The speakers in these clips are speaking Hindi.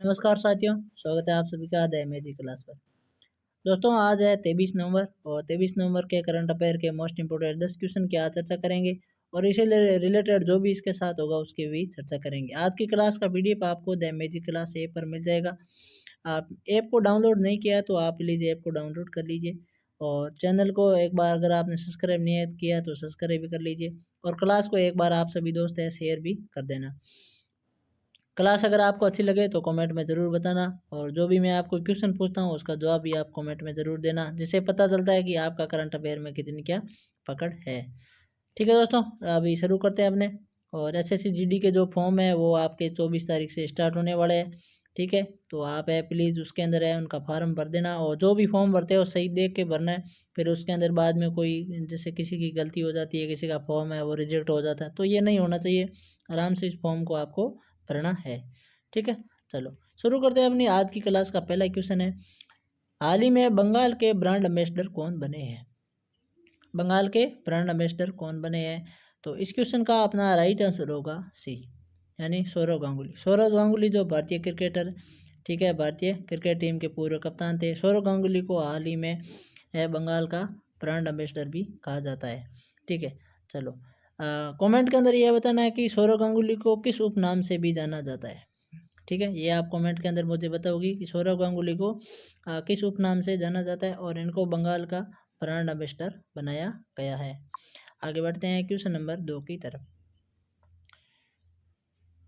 नमस्कार साथियों, स्वागत है आप सभी का द मैजिक क्लास पर। दोस्तों आज है 23 नवंबर और 23 नवंबर के करंट अफेयर के मोस्ट इंपोर्टेंट 10 क्वेश्चन की आज चर्चा करेंगे और इसे रिलेटेड जो भी इसके साथ होगा उसकी भी चर्चा करेंगे। आज की क्लास का पीडीएफ आपको द मैजिक क्लास ऐप पर मिल जाएगा। आप ऐप को डाउनलोड नहीं किया तो आप लीजिए ऐप को डाउनलोड कर लीजिए और चैनल को एक बार अगर आपने सब्सक्राइब नहीं किया तो सब्सक्राइब भी कर लीजिए और क्लास को एक बार आप सभी दोस्त है शेयर भी कर देना। क्लास अगर आपको अच्छी लगे तो कमेंट में ज़रूर बताना और जो भी मैं आपको क्वेश्चन पूछता हूँ उसका जवाब भी आप कमेंट में ज़रूर देना, जिससे पता चलता है कि आपका करंट अफेयर में कितनी क्या पकड़ है। ठीक है दोस्तों, अभी शुरू करते हैं अपने। और एसएससी जीडी के जो फॉर्म है वो आपके 24 तारीख से स्टार्ट होने वाले हैं। ठीक है, तो आप है प्लीज़ उसके अंदर है उनका फॉर्म भर देना और जो भी फॉर्म भरते हो सही देख के भरना है। फिर उसके अंदर बाद में कोई जैसे किसी की गलती हो जाती है, किसी का फॉर्म है वो रिजेक्ट हो जाता है, तो ये नहीं होना चाहिए। आराम से इस फॉर्म को आपको भरना है। ठीक है, चलो शुरू करते हैं अपनी आज की क्लास का पहला क्वेश्चन है, हाल ही में बंगाल के ब्रांड एम्बेसडर कौन बने हैं? बंगाल के ब्रांड एम्बेसडर कौन बने हैं? तो इस क्वेश्चन का अपना राइट आंसर होगा सी, यानी सौरव गांगुली। सौरव गांगुली जो भारतीय क्रिकेटर, ठीक है, भारतीय क्रिकेट टीम के पूर्व कप्तान थे। सौरव गांगुली को हाल ही में बंगाल का ब्रांड एम्बेसडर भी कहा जाता है। ठीक है, चलो कमेंट के अंदर यह बताना है कि सौरव गांगुली को किस उपनाम से भी जाना जाता है। ठीक है, ये आप कमेंट के अंदर मुझे बताओगी कि सौरव गांगुली को किस उपनाम से जाना जाता है और इनको बंगाल का ब्रांड एम्बेसडर बनाया गया है। आगे बढ़ते हैं क्वेश्चन नंबर 2 की तरफ।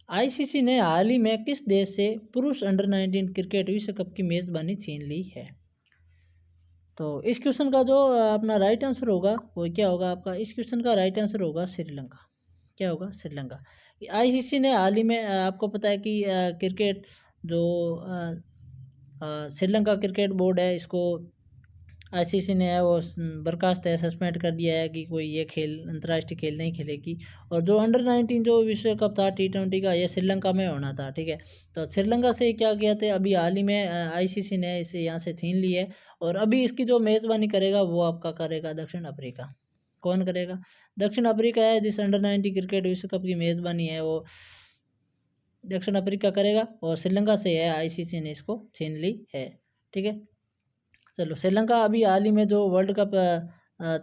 आईसीसी ने हाल ही में किस देश से पुरुष अंडर 19 क्रिकेट विश्व कप की मेजबानी छीन ली है? तो इस क्वेश्चन का जो अपना राइट आंसर होगा वो क्या होगा आपका? इस क्वेश्चन का राइट आंसर होगा श्रीलंका। क्या होगा? श्रीलंका। आईसीसी ने हाल ही में आपको पता है कि क्रिकेट जो श्रीलंका क्रिकेट बोर्ड है इसको आईसीसी ने है वो बर्खास्त है, सस्पेंड कर दिया है कि कोई ये खेल अंतर्राष्ट्रीय खेल नहीं खेलेगी। और जो अंडर 19 जो विश्व कप था T20 का, ये श्रीलंका में होना था। ठीक है, तो श्रीलंका से क्या किया थे अभी हाल ही में आईसीसी ने इसे यहाँ से छीन ली है और अभी इसकी जो मेज़बानी करेगा वो आपका करेगा दक्षिण अफ्रीका। कौन करेगा? दक्षिण अफ्रीका है जिस अंडर 19 क्रिकेट विश्व कप की मेज़बानी है वो दक्षिण अफ्रीका करेगा और श्रीलंका से है आईसीसी ने इसको छीन ली है। ठीक है, चलो श्रीलंका अभी हाल ही में जो वर्ल्ड कप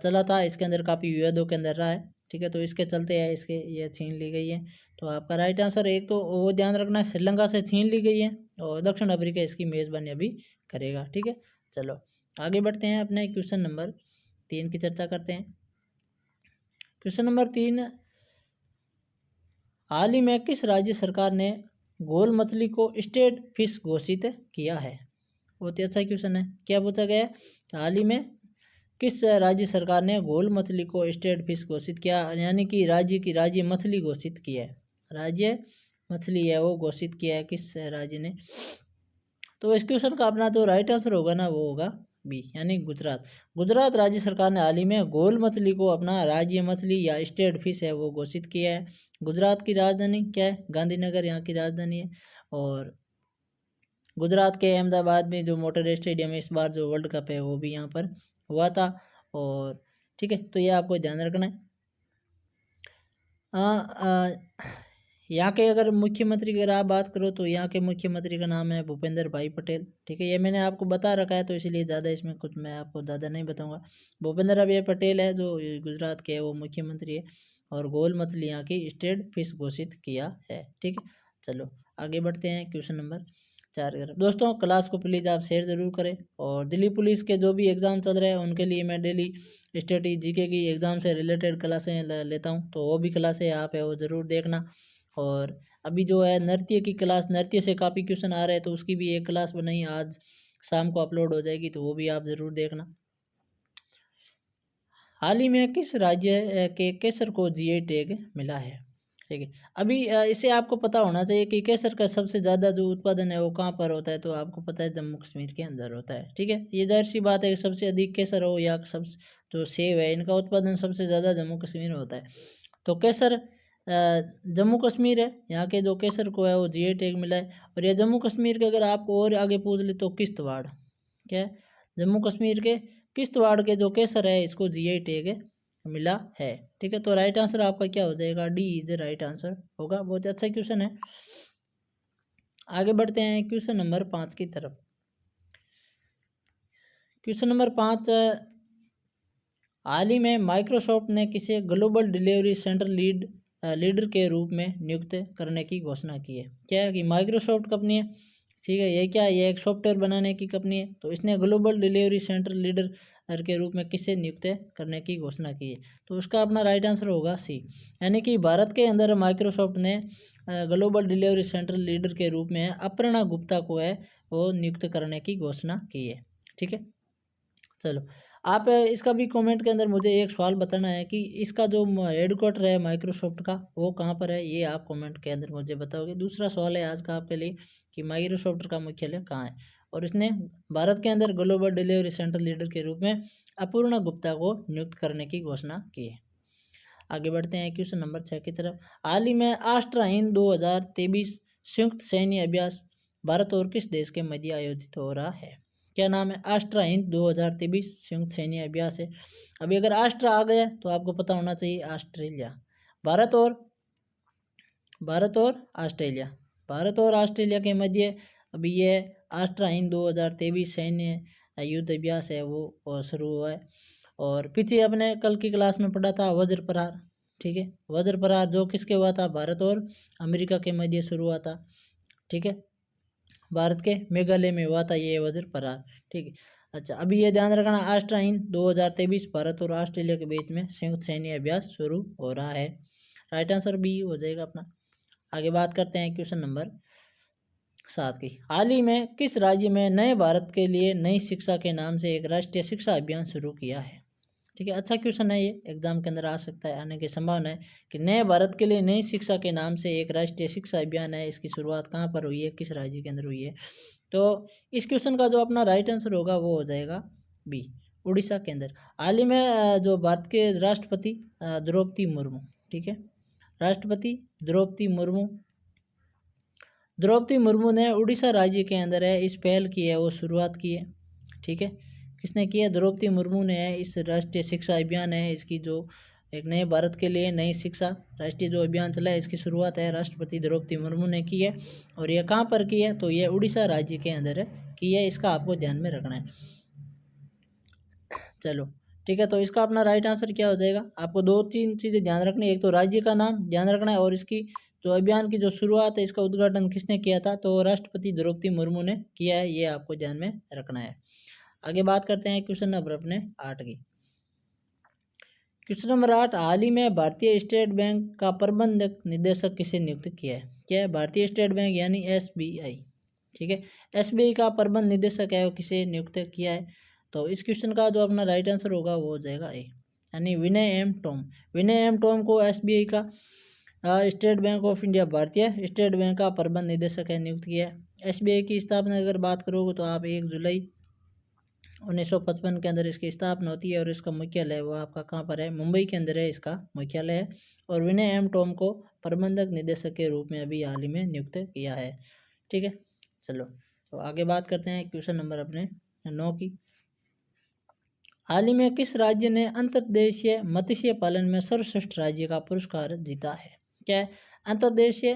चला था इसके अंदर काफ़ी विवादों के अंदर रहा है। ठीक है, तो इसके चलते है इसके ये छीन ली गई है। तो आपका राइट आंसर एक तो वो ध्यान रखना है, श्रीलंका से छीन ली गई है और दक्षिण अफ्रीका इसकी मेज़बानी अभी करेगा। ठीक है, चलो आगे बढ़ते हैं, अपने क्वेश्चन नंबर 3 की चर्चा करते हैं। क्वेश्चन नंबर 3, हाल ही में किस राज्य सरकार ने गोल मछली को स्टेट फिश घोषित किया है? बहुत ही अच्छा क्वेश्चन है। क्या पूछा गया है? हाल ही में किस राज्य सरकार ने गोल मछली को स्टेट फिश घोषित किया, यानी कि राज्य की राज्य मछली घोषित किया है। राज्य मछली है वो घोषित किया है किस राज्य ने? तो इस क्वेश्चन का अपना जो राइट आंसर होगा ना वो होगा बी, यानी गुजरात। गुजरात राज्य सरकार ने हाल ही में गोल मछली को अपना राज्य मछली या स्टेट फिश है वो घोषित किया है। गुजरात की राजधानी क्या है? गांधीनगर यहाँ की राजधानी है। और गुजरात के अहमदाबाद में जो मोटर स्टेडियम है इस बार जो वर्ल्ड कप है वो भी यहाँ पर हुआ था। और ठीक है, तो ये आपको ध्यान रखना है। यहाँ के अगर मुख्यमंत्री की अगर आप बात करो तो यहाँ के मुख्यमंत्री का नाम है भूपेंद्र भाई पटेल। ठीक है, ये मैंने आपको बता रखा है तो इसलिए ज़्यादा इसमें कुछ मैं आपको ज़्यादा नहीं बताऊँगा। भूपेंद्र भाई पटेल है जो गुजरात के वो मुख्यमंत्री है और गोल मछली यहाँ की स्टेट फिश घोषित किया है। ठीक है, चलो आगे बढ़ते हैं क्वेश्चन नंबर 4 की तरफ। दोस्तों क्लास को प्लीज़ आप शेयर ज़रूर करें और दिल्ली पुलिस के जो भी एग्ज़ाम चल रहे हैं उनके लिए मैं डेली स्टडी जीके की एग्ज़ाम से रिलेटेड क्लासें लेता हूँ, तो वो भी क्लासें आप है वो ज़रूर देखना। और अभी जो है नृत्य की क्लास, नृत्य से काफ़ी क्वेश्चन आ रहे हैं तो उसकी भी एक क्लास बनाई, आज शाम को अपलोड हो जाएगी, तो वो भी आप ज़रूर देखना। हाल ही में किस राज्य के केसर को जीआई टैग मिला है? ठीक है, अभी इसे आपको पता होना चाहिए कि केसर का सबसे ज़्यादा जो उत्पादन है वो कहाँ पर होता है, तो आपको पता है जम्मू कश्मीर के अंदर होता है। ठीक है, ये जाहिर सी बात है कि सबसे अधिक केसर हो या सब जो सेब है इनका उत्पादन सबसे ज़्यादा जम्मू कश्मीर में होता है। तो केसर जम्मू कश्मीर है, यहाँ के जो केसर को है वो जीआई टैग मिला है। और ये जम्मू कश्मीर के अगर आपको और आगे पूछ ले तो किश्तवाड़, क्या है? जम्मू कश्मीर के किश्तवाड़ के जो केसर है इसको जीआई टैग मिला है। ठीक है, तो राइट आंसर आपका क्या हो जाएगा? डी इज राइट आंसर होगा। बहुत अच्छा क्वेश्चन है। आगे बढ़ते हैं क्वेश्चन नंबर 5 की तरफ। क्वेश्चन नंबर 5, हाल ही में माइक्रोसॉफ्ट ने किसे ग्लोबल डिलीवरी सेंटर लीडर के रूप में नियुक्त करने की घोषणा की है। क्या है कि माइक्रोसॉफ्ट कंपनी है, ठीक है, ये क्या है, ये एक सॉफ्टवेयर बनाने की कंपनी है, तो इसने ग्लोबल डिलीवरी सेंटर लीडर के रूप में किसे नियुक्त करने की घोषणा की है। तो उसका अपना राइट आंसर होगा सी, यानी कि भारत के अंदर माइक्रोसॉफ्ट ने ग्लोबल डिलीवरी सेंटर लीडर के रूप में अपर्णा गुप्ता को है वो नियुक्त करने की घोषणा की है। ठीक है, चलो आप इसका भी कमेंट के अंदर मुझे एक सवाल बताना है कि इसका जो हेडक्वार्टर है माइक्रोसॉफ्ट का वो कहाँ पर है, ये आप कमेंट के अंदर मुझे बताओगे। दूसरा सवाल है आज का आपके लिए कि माइक्रोसॉफ्ट का मुख्यालय कहाँ है, और इसने भारत के अंदर ग्लोबल डिलीवरी सेंटर लीडर के रूप में अपूर्णा गुप्ता को नियुक्त करने की घोषणा की है। आगे बढ़ते हैं क्वेश्चन नंबर 6 की तरफ। हाल ही में आष्ट्रा हिंद 2023 संयुक्त सैन्य अभ्यास भारत और किस देश के मध्य आयोजित हो रहा है। क्या नाम है, आष्ट्रा हिंद 2023 संयुक्त सैन्य अभ्यास है। अभी अगर आष्ट्रा आ गया तो आपको पता होना चाहिए ऑस्ट्रेलिया। भारत और ऑस्ट्रेलिया के मध्य अभी ये आष्ट्रा हिंद 2023 सैन्य युद्ध अभ्यास है वो शुरू हुआ है। और पीछे अपने कल की क्लास में पढ़ा था वज्र प्रहार, ठीक है, वज्र प्रहार जो किसके हुआ था, भारत और अमेरिका के मध्य शुरू हुआ था। ठीक है, भारत के मेघालय में हुआ था ये वज्र प्रहार। ठीक है, अच्छा अभी ये ध्यान रखना, आष्ट्रा हिंद 2023 भारत और ऑस्ट्रेलिया के बीच में संयुक्त सैन्य अभ्यास शुरू हो रहा है। राइट आंसर बी हो जाएगा अपना। आगे बात करते हैं क्वेश्चन नंबर 7 की। हाल ही में किस राज्य में नए भारत के लिए नई शिक्षा के नाम से एक राष्ट्रीय शिक्षा अभियान शुरू किया है। ठीक है, अच्छा क्वेश्चन है, ये एग्जाम के अंदर आ सकता है, आने की संभावना है कि नए भारत के लिए नई शिक्षा के नाम से एक राष्ट्रीय शिक्षा अभियान है, इसकी शुरुआत कहाँ पर हुई है, किस राज्य के अंदर हुई है। तो इस क्वेश्चन का जो अपना राइट आंसर होगा वो हो जाएगा बी, उड़ीसा के अंदर। हाल ही में जो भारत के राष्ट्रपति द्रौपदी मुर्मू, ठीक है, राष्ट्रपति द्रौपदी मुर्मू ने उड़ीसा राज्य के अंदर है इस पहल की है वो शुरुआत की है। ठीक है, किसने की है, द्रौपदी मुर्मू ने है इस राष्ट्रीय शिक्षा अभियान है इसकी जो एक नए भारत के लिए नई शिक्षा राष्ट्रीय जो अभियान चला है इसकी शुरुआत है राष्ट्रपति द्रौपदी मुर्मू ने की है। और यह कहाँ पर की है, तो ये उड़ीसा राज्य के अंदर है की है, इसका आपको ध्यान में रखना है। चलो ठीक है, तो इसका अपना राइट आंसर क्या हो जाएगा, आपको 2-3 चीज़ें ध्यान रखनी है। एक तो राज्य का नाम ध्यान रखना है और इसकी जो अभियान की जो शुरुआत है इसका उद्घाटन किसने किया था, तो राष्ट्रपति द्रौपदी मुर्मू ने किया है, ये आपको ध्यान में रखना है। आगे बात करते हैं क्वेश्चन नंबर अपने 8 की। क्वेश्चन नंबर 8, हाल ही में भारतीय स्टेट बैंक का प्रबंधक निदेशक किसे नियुक्त किया है। क्या है, भारतीय स्टेट बैंक यानी SBI। ठीक है, SBI का प्रबंध निदेशक है वो किसे नियुक्त किया है, तो इस क्वेश्चन का जो अपना राइट आंसर होगा वो हो जाएगा ए, यानी विनय एम टोम। विनय एम टोम को SBI का स्टेट बैंक ऑफ इंडिया भारतीय स्टेट बैंक का प्रबंध निदेशक है नियुक्त किया है। SBI की स्थापना अगर बात करोगे तो आप 1 जुलाई 1955 के अंदर इसकी स्थापना होती है और इसका मुख्यालय वो आपका कहाँ पर है, मुंबई के अंदर है इसका मुख्यालय है। और विनय एम टोम को प्रबंधक निदेशक के रूप में अभी हाल ही में नियुक्त किया है। ठीक है, चलो तो आगे बात करते हैं क्वेश्चन नंबर अपने 9 की। हाल ही में किस राज्य ने अंतर्देशीय मत्स्य पालन में सर्वश्रेष्ठ राज्य का पुरस्कार जीता है। क्या है, अंतर्देशीय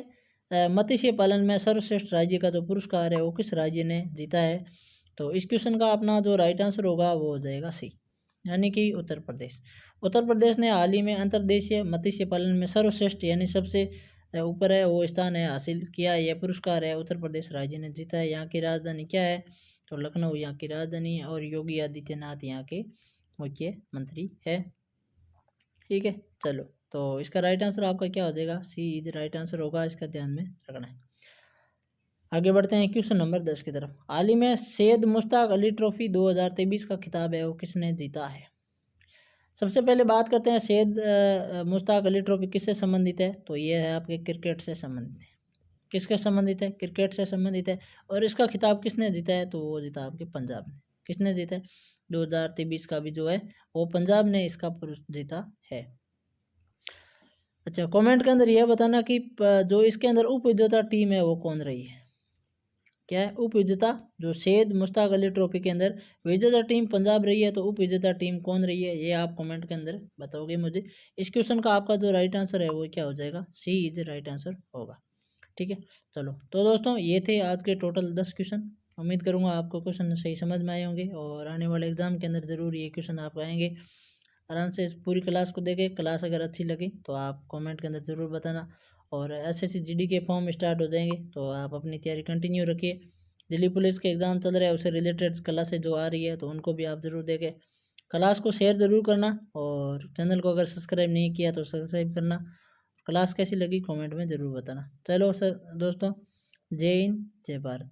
मत्स्य पालन में सर्वश्रेष्ठ राज्य का जो पुरस्कार है वो किस राज्य ने जीता है, तो इस क्वेश्चन का अपना जो राइट आंसर होगा वो हो जाएगा सी, यानी कि उत्तर प्रदेश। उत्तर प्रदेश ने हाल ही में अंतर्देशीय मत्स्य पालन में सर्वश्रेष्ठ यानी सबसे ऊपर है वो स्थान है हासिल किया, यह पुरस्कार है उत्तर प्रदेश राज्य ने जीता है। यहाँ की राजधानी क्या है, तो लखनऊ यहाँ की राजधानी है और योगी आदित्यनाथ यहाँ के मुख्यमंत्री है। ठीक है, चलो तो इसका राइट आंसर आपका क्या हो जाएगा, सी इज राइट आंसर होगा, इसका ध्यान में रखना है। आगे बढ़ते हैं क्वेश्चन नंबर 10 की तरफ। हाल ही में सैयद मुश्ताक अली ट्रॉफी 2023 का खिताब है वो किसने जीता है। सबसे पहले बात करते हैं सैयद मुश्ताक अली ट्रॉफी किससे संबंधित है, तो ये है आपके क्रिकेट से संबंधित है। किसके संबंधित है, क्रिकेट से संबंधित है। और इसका खिताब किसने जीता है, तो वो जीता आपके पंजाब ने। किसने जीता है, 2023 का भी जो है वो पंजाब ने इसका जीता है। अच्छा कमेंट के अंदर यह बताना कि जो इसके अंदर उप विजेता टीम है वो कौन रही है। क्या है, उप विजेता जो सैयद मुश्ताक अली ट्रॉफी के अंदर विजेता टीम पंजाब रही है, तो उप विजेता टीम कौन रही है ये आप कमेंट के अंदर बताओगे मुझे। इस क्वेश्चन का आपका जो राइट आंसर है वो क्या हो जाएगा, सी इज राइट आंसर होगा। ठीक है। चलो तो दोस्तों ये थे आज के टोटल 10 क्वेश्चन। उम्मीद करूँगा आपको क्वेश्चन सही समझ में आए होंगे और आने वाले एग्ज़ाम के अंदर ज़रूर ये क्वेश्चन आप आएंगे। आराम से इस पूरी क्लास को देखें, क्लास अगर अच्छी लगी तो आप कमेंट के अंदर ज़रूर बताना। और एसएससी जीडी के फॉर्म स्टार्ट हो जाएंगे तो आप अपनी तैयारी कंटिन्यू रखिए। दिल्ली पुलिस के एग्ज़ाम चल रहे हैं, उससे रिलेटेड क्लासेज जो आ रही है तो उनको भी आप ज़रूर देखें। क्लास को शेयर ज़रूर करना और चैनल को अगर सब्सक्राइब नहीं किया तो सब्सक्राइब करना। क्लास कैसी लगी कमेंट में ज़रूर बताना। चलो सर दोस्तों, जय हिंद जय भारत।